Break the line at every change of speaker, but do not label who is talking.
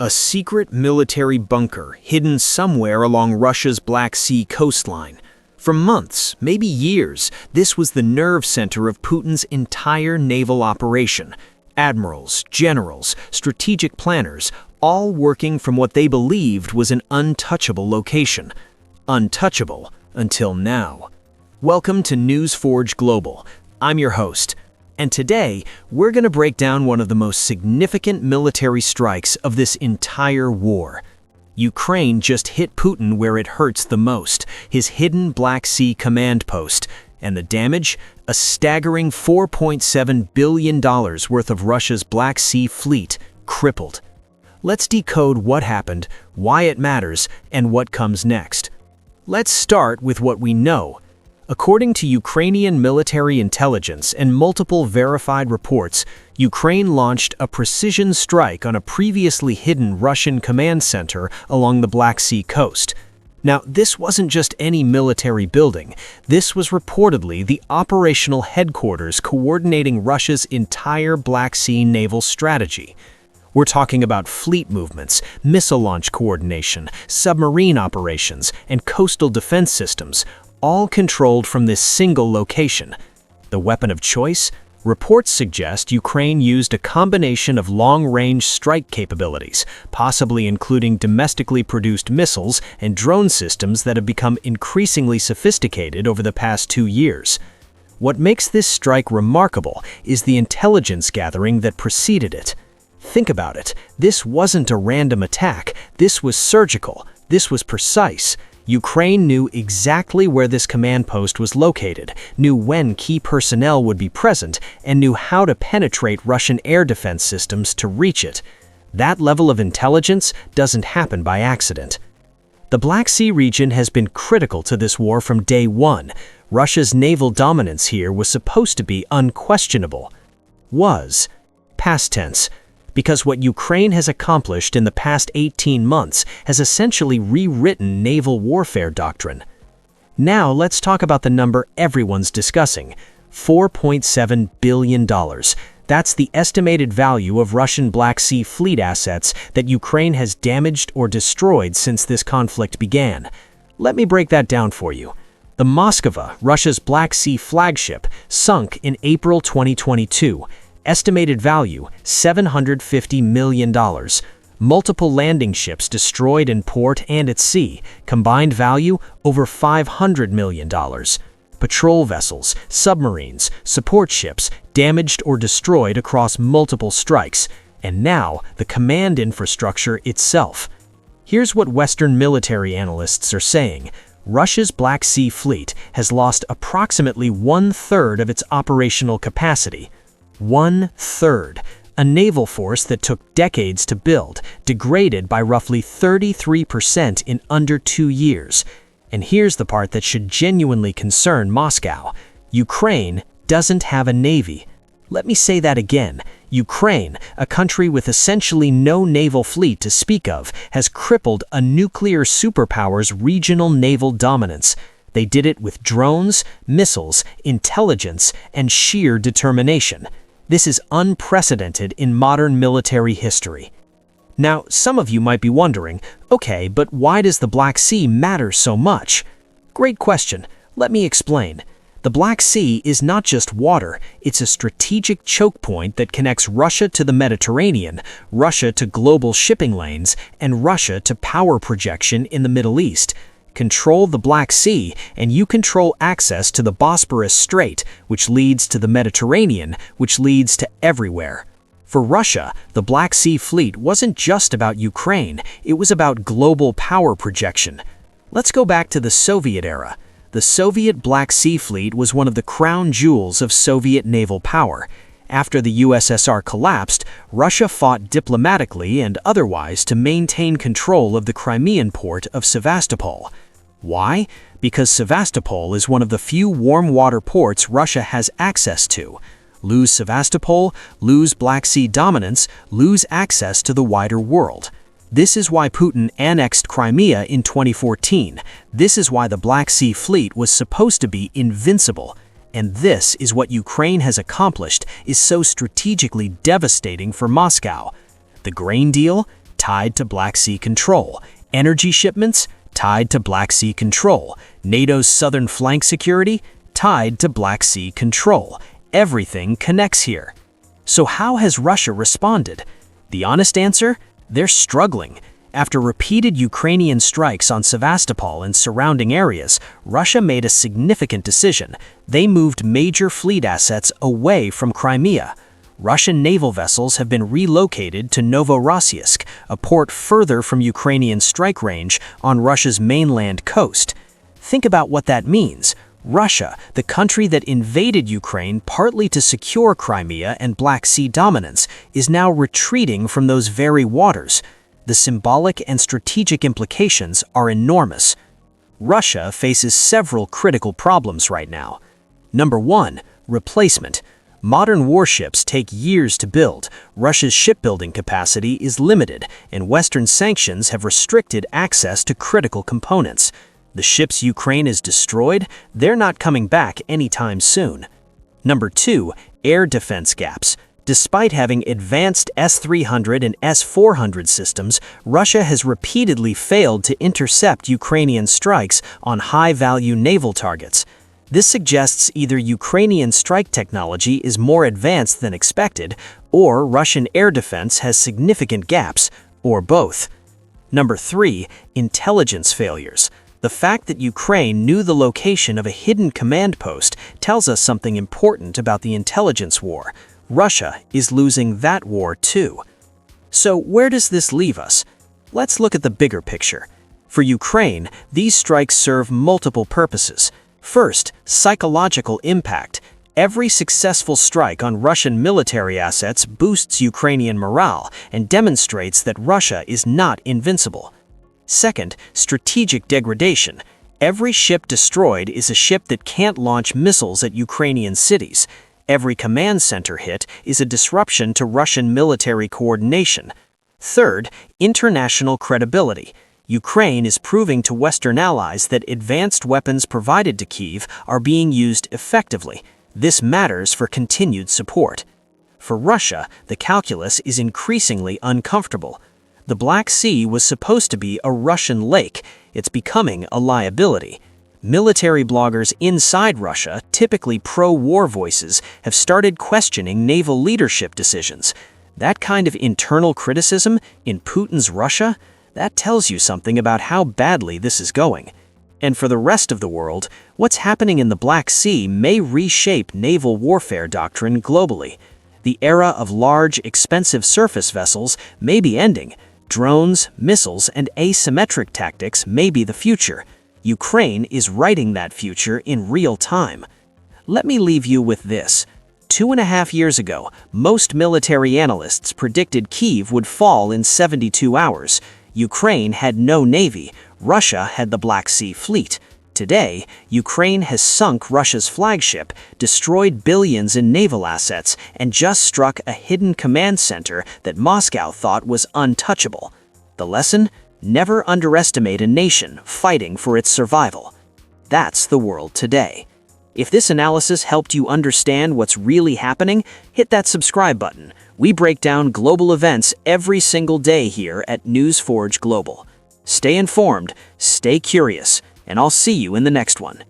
A secret military bunker hidden somewhere along Russia's Black Sea coastline. For months, maybe years, this was the nerve center of Putin's entire naval operation. Admirals, generals, strategic planners, all working from what they believed was an untouchable location. Untouchable until now. Welcome to NewsForge Global. I'm your host. And today, we're going to break down one of the most significant military strikes of this entire war. Ukraine just hit Putin where it hurts the most, his hidden Black Sea command post. And the damage? A staggering $4.7 billion worth of Russia's Black Sea fleet crippled. Let's decode what happened, why it matters, and what comes next. Let's start with what we know. According to Ukrainian military intelligence and multiple verified reports, Ukraine launched a precision strike on a previously hidden Russian command center along the Black Sea coast. Now, this wasn't just any military building. This was reportedly the operational headquarters coordinating Russia's entire Black Sea naval strategy. We're talking about fleet movements, missile launch coordination, submarine operations, and coastal defense systems, all controlled from this single location. The weapon of choice? Reports suggest Ukraine used a combination of long-range strike capabilities, possibly including domestically produced missiles and drone systems that have become increasingly sophisticated over the past 2 years. What makes this strike remarkable is the intelligence gathering that preceded it. Think about it. This wasn't a random attack. This was surgical. This was precise. Ukraine knew exactly where this command post was located, knew when key personnel would be present, and knew how to penetrate Russian air defense systems to reach it. That level of intelligence doesn't happen by accident. The Black Sea region has been critical to this war from day one. Russia's naval dominance here was supposed to be unquestionable. Was. Past tense. Because what Ukraine has accomplished in the past 18 months has essentially rewritten naval warfare doctrine. Now let's talk about the number everyone's discussing, $4.7 billion. That's the estimated value of Russian Black Sea fleet assets that Ukraine has damaged or destroyed since this conflict began. Let me break that down for you. The Moskva, Russia's Black Sea flagship, sunk in April 2022. Estimated value, $750 million. Multiple landing ships destroyed in port and at sea. Combined value, over $500 million. Patrol vessels, submarines, support ships, damaged or destroyed across multiple strikes. And now, the command infrastructure itself. Here's what Western military analysts are saying. Russia's Black Sea fleet has lost approximately 1/3 of its operational capacity. 1/3, a naval force that took decades to build, degraded by roughly 33% in under 2 years. And here's the part that should genuinely concern Moscow. Ukraine doesn't have a navy. Let me say that again. Ukraine, a country with essentially no naval fleet to speak of, has crippled a nuclear superpower's regional naval dominance. They did it with drones, missiles, intelligence, and sheer determination. This is unprecedented in modern military history. Now, some of you might be wondering, okay, but why does the Black Sea matter so much? Great question. Let me explain. The Black Sea is not just water, it's a strategic choke point that connects Russia to the Mediterranean, Russia to global shipping lanes, and Russia to power projection in the Middle East. Control the Black Sea, and you control access to the Bosporus Strait, which leads to the Mediterranean, which leads to everywhere. For Russia, the Black Sea fleet wasn't just about Ukraine, it was about global power projection. Let's go back to the Soviet era. The Soviet Black Sea fleet was one of the crown jewels of Soviet naval power. After the USSR collapsed, Russia fought diplomatically and otherwise to maintain control of the Crimean port of Sevastopol. Why? Because Sevastopol is one of the few warm water ports Russia has access to. Lose Sevastopol, lose Black Sea dominance, lose access to the wider world. This is why Putin annexed Crimea in 2014. This is why the Black Sea fleet was supposed to be invincible. And this is what Ukraine has accomplished is so strategically devastating for Moscow. The grain deal? tied to Black Sea control. Energy shipments, tied to Black Sea control. NATO's southern flank security, tied to Black Sea control. Everything connects here. So how has Russia responded? The honest answer? They're struggling. After repeated Ukrainian strikes on Sevastopol and surrounding areas, Russia made a significant decision. They moved major fleet assets away from Crimea. Russian naval vessels have been relocated to Novorossiysk, a port further from Ukrainian strike range on Russia's mainland coast. Think about what that means. Russia, the country that invaded Ukraine partly to secure Crimea and Black Sea dominance, is now retreating from those very waters. The symbolic and strategic implications are enormous. Russia faces several critical problems right now. Number 1, replacement. Modern warships take years to build. Russia's shipbuilding capacity is limited, and Western sanctions have restricted access to critical components. The ships Ukraine has destroyed, they're not coming back anytime soon. Number 2, air defense gaps. Despite having advanced S-300 and S-400 systems, Russia has repeatedly failed to intercept Ukrainian strikes on high-value naval targets. This suggests either Ukrainian strike technology is more advanced than expected, or Russian air defense has significant gaps, or both. Number 3, intelligence failures. The fact that Ukraine knew the location of a hidden command post tells us something important about the intelligence war. Russia is losing that war too. So where does this leave us? Let's look at the bigger picture. For Ukraine, these strikes serve multiple purposes. First, psychological impact. Every successful strike on Russian military assets boosts Ukrainian morale and demonstrates that Russia is not invincible. Second, strategic degradation. Every ship destroyed is a ship that can't launch missiles at Ukrainian cities. Every command center hit is a disruption to Russian military coordination. Third, international credibility. Ukraine is proving to Western allies that advanced weapons provided to Kyiv are being used effectively. This matters for continued support. For Russia, the calculus is increasingly uncomfortable. The Black Sea was supposed to be a Russian lake. It's becoming a liability. Military bloggers inside Russia, typically pro-war voices, have started questioning naval leadership decisions. That kind of internal criticism in Putin's Russia, that tells you something about how badly this is going. And for the rest of the world, what's happening in the Black Sea may reshape naval warfare doctrine globally. The era of large, expensive surface vessels may be ending. Drones, missiles, and asymmetric tactics may be the future. Ukraine is writing that future in real time. Let me leave you with this. 2.5 years ago, most military analysts predicted Kyiv would fall in 72 hours. Ukraine had no navy. Russia had the Black Sea Fleet. Today, Ukraine has sunk Russia's flagship, destroyed billions in naval assets, and just struck a hidden command center that Moscow thought was untouchable. The lesson? Never underestimate a nation fighting for its survival. That's the world today. If this analysis helped you understand what's really happening, hit that subscribe button. We break down global events every single day here at NewsForge Global. Stay informed, stay curious, and I'll see you in the next one.